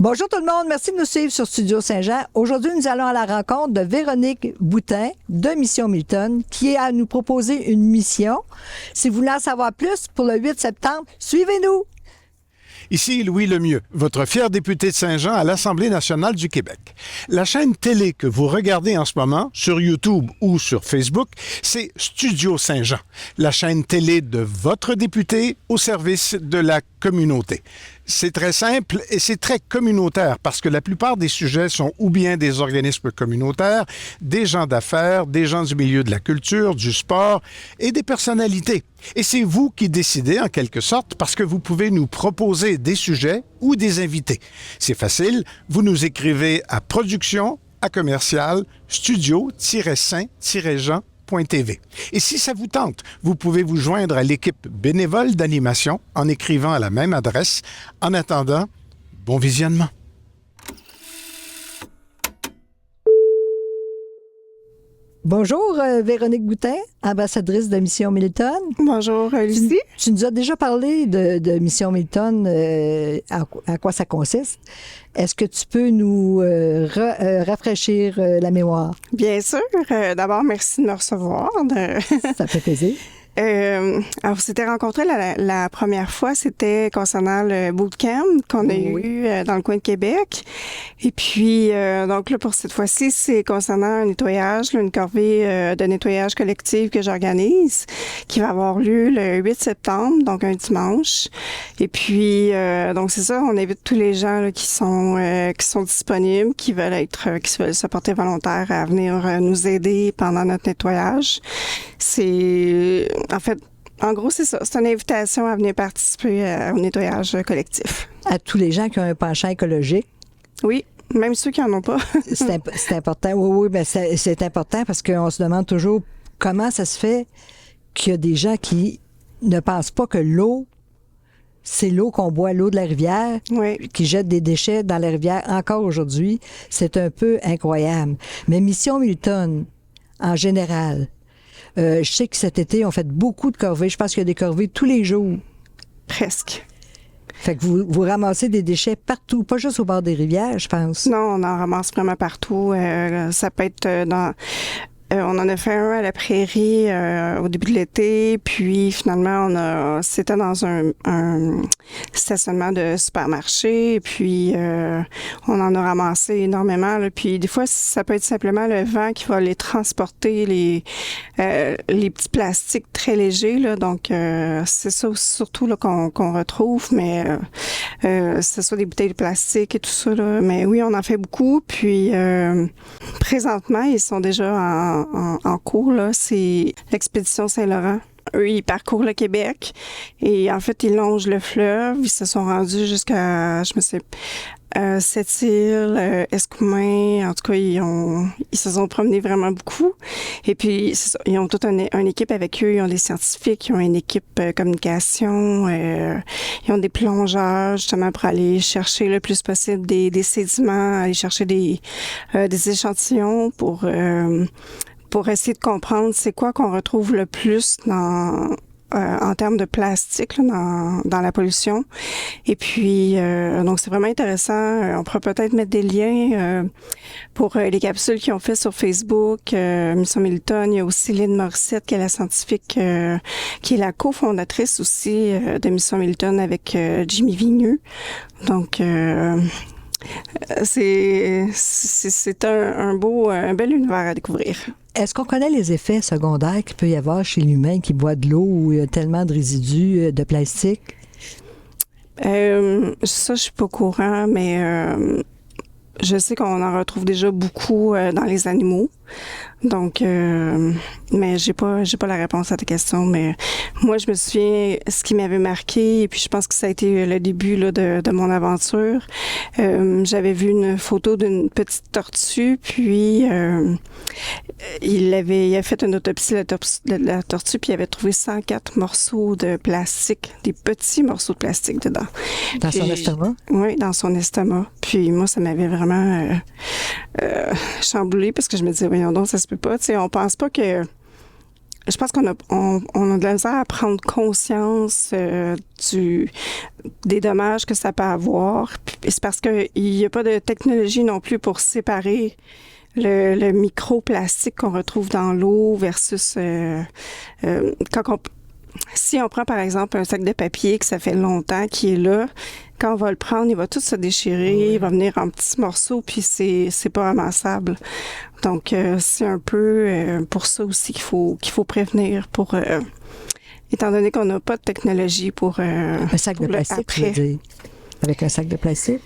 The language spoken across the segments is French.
Bonjour tout le monde, merci de nous suivre sur Studio Saint-Jean. Aujourd'hui, nous allons à la rencontre de Véronique Boutin de Mission Milton qui est à nous proposer une mission. Si vous voulez en savoir plus, pour le 8 septembre, suivez-nous! Ici Louis Lemieux, votre fier député de Saint-Jean à l'Assemblée nationale du Québec. La chaîne télé que vous regardez en ce moment, sur YouTube ou sur Facebook, c'est Studio Saint-Jean, la chaîne télé de votre député au service de la communauté. C'est très simple et c'est très communautaire parce que la plupart des sujets sont ou bien des organismes communautaires, des gens d'affaires, des gens du milieu de la culture, du sport et des personnalités. Et c'est vous qui décidez en quelque sorte parce que vous pouvez nous proposer des sujets ou des invités. C'est facile, vous nous écrivez à production@studio-saint-jean.tv. Et si ça vous tente, vous pouvez vous joindre à l'équipe bénévole d'animation en écrivant à la même adresse. En attendant, bon visionnement. Bonjour Véronique Boutin, ambassadrice de Mission Milton. Bonjour Lucie. Tu nous as déjà parlé de Mission Milton, à quoi ça consiste. Est-ce que tu peux nous rafraîchir la mémoire? Bien sûr. D'abord, merci de me recevoir. Ça fait plaisir. Alors, on s'était rencontrés la première fois, c'était concernant le bootcamp qu'on a eu dans le coin de Québec. Et puis, donc là, pour cette fois-ci, c'est concernant un nettoyage, une corvée de nettoyage collective que j'organise, qui va avoir lieu le 8 septembre, donc un dimanche. Et puis, donc c'est ça, on invite tous les gens là, qui sont disponibles, qui veulent se porter volontaires à venir nous aider pendant notre nettoyage. En gros, c'est ça. C'est une invitation à venir participer au nettoyage collectif. À tous les gens qui ont un penchant écologique? Oui, même ceux qui n'en ont pas. C'est important. Oui, bien c'est important parce qu'on se demande toujours comment ça se fait qu'il y a des gens qui ne pensent pas que l'eau, c'est l'eau qu'on boit, l'eau de la rivière, qui jette des déchets dans la rivière encore aujourd'hui. C'est un peu incroyable. Mais Mission Milton, en général, je sais que cet été, on fait beaucoup de corvées. Je pense qu'il y a des corvées tous les jours. Presque. Fait que vous ramassez des déchets partout, pas juste au bord des rivières, je pense. Non, on en ramasse vraiment partout. Ça peut être dans... on en a fait un à la prairie au début de l'été, puis finalement, c'était dans un stationnement de supermarché, puis on en a ramassé énormément. Là, puis des fois, ça peut être simplement le vent qui va les transporter, les petits plastiques très légers. Là, donc, c'est ça surtout là, qu'on retrouve, mais c'est ça, des bouteilles de plastique et tout ça. Là. Mais oui, on en fait beaucoup, puis présentement, ils sont déjà en cours, là, c'est l'expédition Saint-Laurent. Eux, ils parcourent le Québec et en fait, ils longent le fleuve. Ils se sont rendus jusqu'à, Sept-Îles, Escoumins. En tout cas, ils se sont promenés vraiment beaucoup. Et puis, c'est ça, ils ont toute une équipe avec eux. Ils ont des scientifiques, ils ont une équipe communication. Ils ont des plongeurs, justement, pour aller chercher le plus possible des sédiments, aller chercher des échantillons pour essayer de comprendre c'est quoi qu'on retrouve le plus en termes de plastique là, dans la pollution. Et puis, donc c'est vraiment intéressant. On pourrait peut-être mettre des liens pour les capsules qu'ils ont fait sur Facebook, Mission Milton. Il y a aussi Lynn Morissette, qui est la scientifique, qui est la cofondatrice aussi de Mission Milton avec Jimmy Vigneux. Donc, c'est un bel univers à découvrir. Est-ce qu'on connaît les effets secondaires qu'il peut y avoir chez l'humain qui boit de l'eau où il y a tellement de résidus de plastique? Ça, je suis pas au courant, mais je sais qu'on en retrouve déjà beaucoup dans les animaux. Donc, mais j'ai pas la réponse à ta question, mais moi, je me souviens ce qui m'avait marqué, et puis je pense que ça a été le début là, de mon aventure. J'avais vu une photo d'une petite tortue, puis il a fait une autopsie de la tortue, puis il avait trouvé 104 morceaux de plastique, des petits morceaux de plastique dedans. Dans son estomac? Oui, dans son estomac. Puis moi, ça m'avait vraiment chamboulée, parce que je me disais, voyons donc, ça se peut pas. Tu sais, on pense pas que je pense qu'on a de la misère à prendre conscience des dommages que ça peut avoir. Puis c'est parce qu'il n'y a pas de technologie non plus pour séparer le microplastique qu'on retrouve dans l'eau versus si on prend par exemple un sac de papier que ça fait longtemps qu'il est là, quand on va le prendre, il va tout se déchirer, il va venir en petits morceaux, puis c'est pas ramassable. Donc c'est un peu pour ça aussi qu'il faut prévenir pour étant donné qu'on n'a pas de technologie pour un sac de plastique, tu veux dire. Avec un sac de plastique?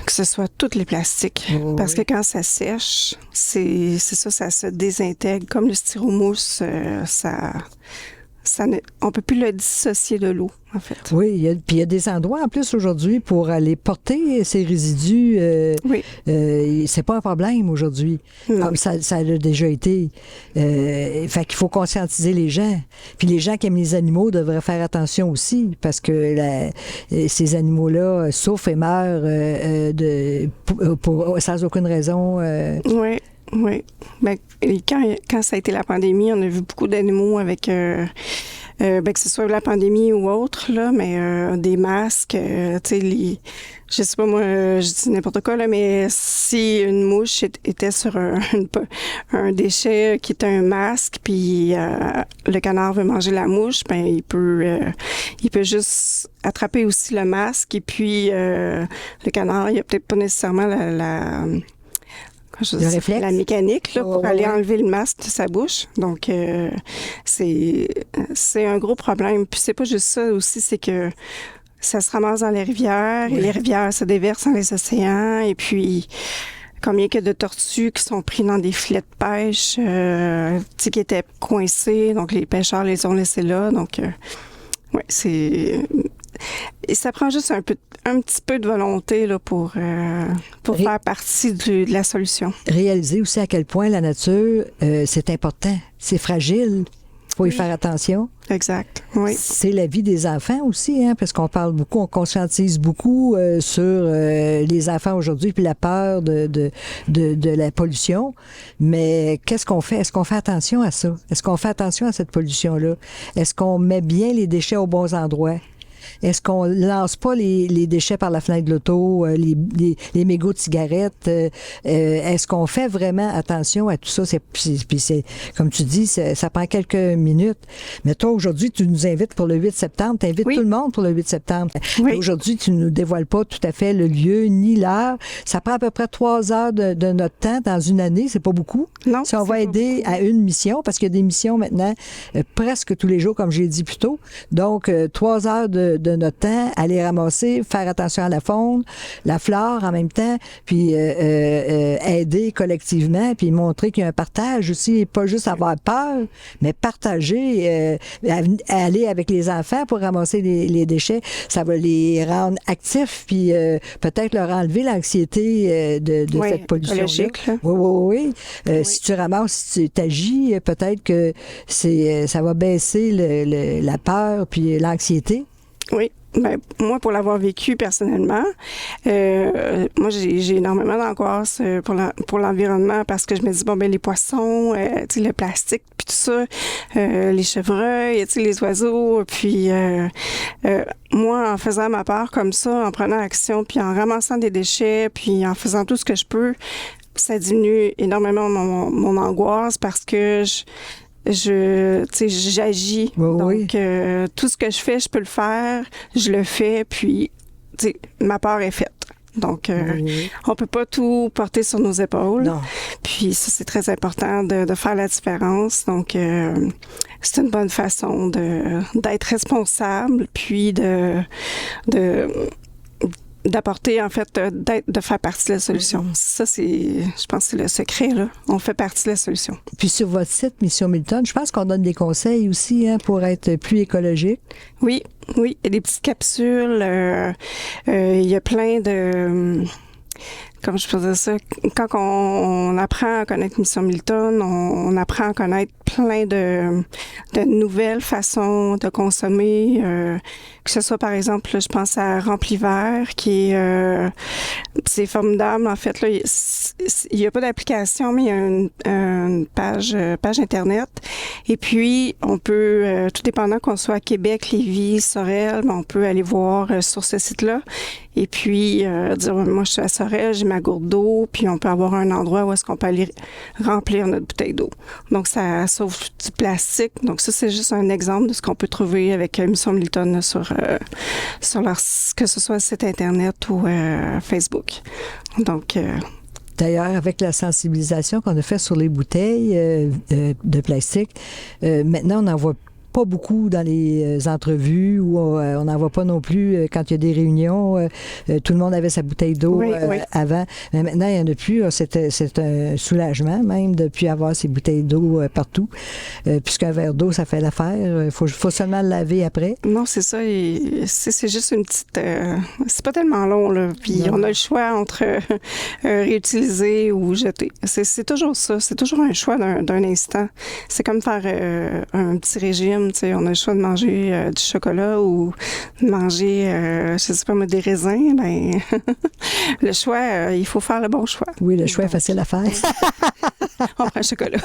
Que ce soit tous les plastiques. Parce que quand ça sèche, c'est ça, ça se désintègre. Comme le styromousse, on peut plus le dissocier de l'eau, en fait. Oui, puis il y a des endroits en plus aujourd'hui pour aller porter ces résidus. C'est pas un problème aujourd'hui, comme ça a déjà été. Fait qu'il faut conscientiser les gens. Puis les gens qui aiment les animaux devraient faire attention aussi, parce que ces animaux-là souffrent et meurent sans aucune raison. Oui. Oui. Ben, quand ça a été la pandémie, on a vu beaucoup d'animaux avec, que ce soit la pandémie ou autre, là, mais des masques, tu sais, je sais pas moi, je dis n'importe quoi, là, mais si une mouche était sur un déchet qui est un masque, puis le canard veut manger la mouche, ben il peut juste attraper aussi le masque, et puis le canard, il a peut-être pas nécessairement la mécanique là, pour aller enlever le masque de sa bouche. Donc, c'est un gros problème. Puis c'est pas juste ça aussi, c'est que ça se ramasse dans les rivières, et les rivières se déversent dans les océans, et puis combien que de tortues qui sont pris dans des filets de pêche qui étaient coincés, donc les pêcheurs les ont laissés là. Donc, et ça prend juste un petit peu de volonté là, pour faire partie de la solution. Réaliser aussi à quel point la nature, c'est important, c'est fragile. Il faut y faire attention. Exact, oui. C'est la vie des enfants aussi, hein, parce qu'on parle beaucoup, on conscientise beaucoup sur les enfants aujourd'hui, puis la peur de la pollution. Mais qu'est-ce qu'on fait? Est-ce qu'on fait attention à ça? Est-ce qu'on fait attention à cette pollution-là? Est-ce qu'on met bien les déchets aux bons endroits? Est-ce qu'on lance pas les déchets par la fenêtre de l'auto, les mégots de cigarettes? Est-ce qu'on fait vraiment attention à tout ça? Puis c'est comme tu dis, ça prend quelques minutes. Mais toi, aujourd'hui, tu nous invites pour le 8 septembre. Tu invites tout le monde pour le 8 septembre. Oui. Aujourd'hui, tu ne nous dévoiles pas tout à fait le lieu ni l'heure. Ça prend à peu près 3 heures de notre temps dans une année. C'est pas beaucoup. Non, si on va aider à une mission, parce qu'il y a des missions maintenant presque tous les jours, comme j'ai dit plus tôt. Donc, 3 heures de notre temps, aller ramasser, faire attention à la faune, la flore en même temps, puis aider collectivement, puis montrer qu'il y a un partage aussi, pas juste avoir peur, mais partager, aller avec les enfants pour ramasser les déchets, ça va les rendre actifs, puis peut-être leur enlever l'anxiété de cette pollution-là. Oui. Si tu ramasses, si tu agis, peut-être que ça va baisser la peur puis l'anxiété. Oui. Ben, moi, pour l'avoir vécu personnellement, moi, j'ai énormément d'angoisse pour l'environnement parce que je me dis, bon, ben les poissons, tu sais, le plastique, puis tout ça, les chevreuils, tu sais, les oiseaux, puis moi, en faisant ma part comme ça, en prenant action, puis en ramassant des déchets, puis en faisant tout ce que je peux, ça diminue énormément mon angoisse parce que j'agis. Oui, donc, tout ce que je fais, je peux le faire. Je le fais, puis, ma part est faite. Donc, on peut pas tout porter sur nos épaules. Non. Puis, ça, c'est très important de faire la différence. Donc, c'est une bonne façon d'être responsable, puis d'apporter, en fait, de faire partie de la solution. Ça, je pense que c'est le secret, là. On fait partie de la solution. Puis sur votre site, Mission Milton, je pense qu'on donne des conseils aussi pour être plus écologique. Oui. Il y a des petites capsules. Il y a plein de... comme je faisais ça, quand on apprend à connaître Mission Milton, on apprend à connaître plein de nouvelles façons de consommer, que ce soit par exemple, là, je pense à Rempli Vert, qui est c'est formidable. En fait, là, il n'y a pas d'application, mais il y a une page Internet. Et puis, on peut, tout dépendant qu'on soit à Québec, Lévis, Sorel, on peut aller voir sur ce site-là. Et puis, dire, moi, je suis à Sorel, j'ai ma gourde d'eau, puis on peut avoir un endroit où est-ce qu'on peut aller remplir notre bouteille d'eau. Donc, ça sauve du plastique. Donc, ça, c'est juste un exemple de ce qu'on peut trouver avec Mission Milton là, sur leur, que ce soit site Internet ou Facebook. Donc... D'ailleurs, avec la sensibilisation qu'on a fait sur les bouteilles de plastique, maintenant, on n'en voit pas beaucoup dans les entrevues ou on n'en voit pas non plus quand il y a des réunions. Tout le monde avait sa bouteille d'eau avant. Mais maintenant, il n'y en a plus. C'est un soulagement même de ne plus avoir ces bouteilles d'eau partout. Puisqu'un verre d'eau, ça fait l'affaire. Il faut seulement le laver après. Non, c'est ça. C'est juste une petite... c'est pas tellement long, là. Puis on a le choix entre réutiliser ou jeter. C'est toujours ça. C'est toujours un choix d'un instant. C'est comme faire un petit régime. On a le choix de manger du chocolat ou de manger, je sais pas moi, des raisins. Ben, le choix, il faut faire le bon choix. Oui, le choix est facile à faire. On prend le chocolat.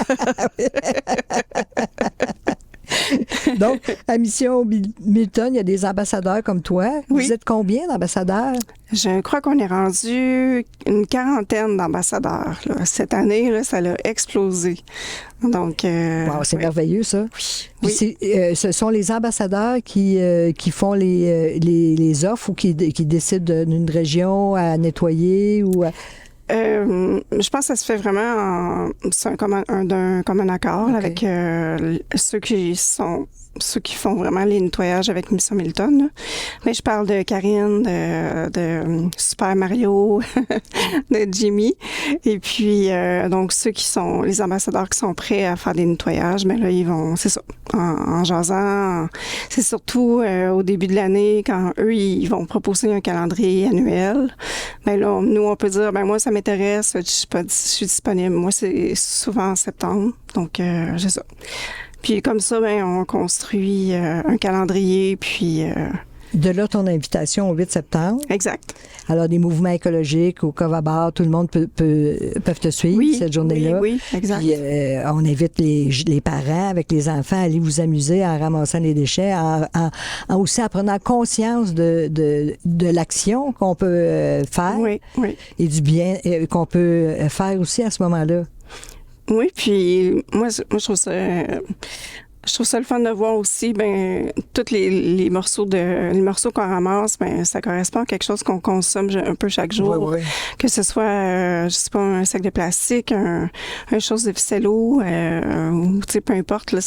Donc, à Mission Milton, il y a des ambassadeurs comme toi. Oui. Vous êtes combien d'ambassadeurs? Je crois qu'on est rendu une 40aine d'ambassadeurs. Là. Cette année, là, ça a explosé. Donc, wow, c'est merveilleux, ça. Oui. Ce sont les ambassadeurs qui font les offres ou qui décident d'une région à nettoyer ou à... je pense que ça se fait vraiment d'un commun accord là, avec ceux qui font vraiment les nettoyages avec Mission Milton. Là. Mais je parle de Karine, de Super Mario, de Jimmy. Et puis, donc, ceux qui sont les ambassadeurs qui sont prêts à faire des nettoyages, mais là, ils vont, c'est ça, en jasant. C'est surtout au début de l'année, quand eux, ils vont proposer un calendrier annuel. Ben là, nous, on peut dire, ben moi, ça m'intéresse, je suis disponible. Moi, c'est souvent en septembre. Donc, c'est ça. Puis comme ça, ben, on construit un calendrier, puis... De là, ton invitation au 8 septembre. Exact. Alors, des mouvements écologiques, au Cova Bar, tout le monde peuvent te suivre cette journée-là. Oui, exact. Puis, on invite les parents avec les enfants à aller vous amuser en ramassant les déchets, en aussi en prenant conscience de l'action qu'on peut faire et du bien qu'on peut faire aussi à ce moment-là. Oui, puis moi je trouve ça le fun de voir aussi tous les morceaux qu'on ramasse, ça correspond à quelque chose qu'on consomme un peu chaque jour. Oui. Que ce soit je sais pas, un sac de plastique, un chose de ficello, ou tu sais, peu importe là,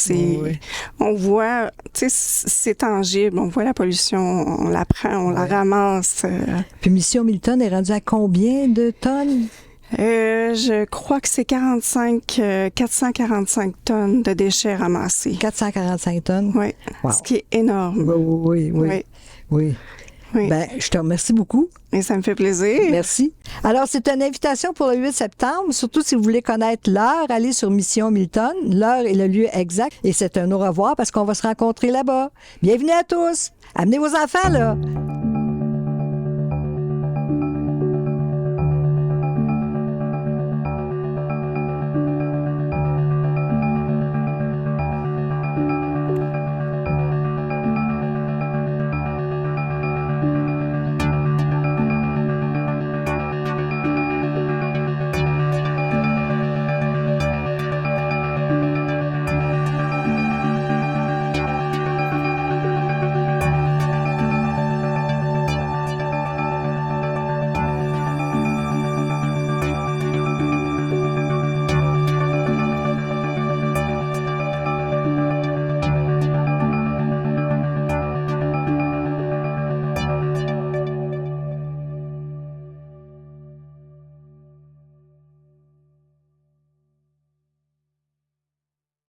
on voit, tu sais, c'est tangible, on voit la pollution, on la prend, on la ramasse. Puis Mission Milton est rendue à combien de tonnes? Je crois que c'est 445 tonnes de déchets ramassés. 445 tonnes? Oui. Wow. Ce qui est énorme. Oui. Ben, je te remercie beaucoup. Et ça me fait plaisir. Merci. Alors, c'est une invitation pour le 8 septembre. Surtout si vous voulez connaître l'heure, allez sur Mission Milton. L'heure et le lieu exact. Et c'est un au revoir parce qu'on va se rencontrer là-bas. Bienvenue à tous. Amenez vos enfants, là.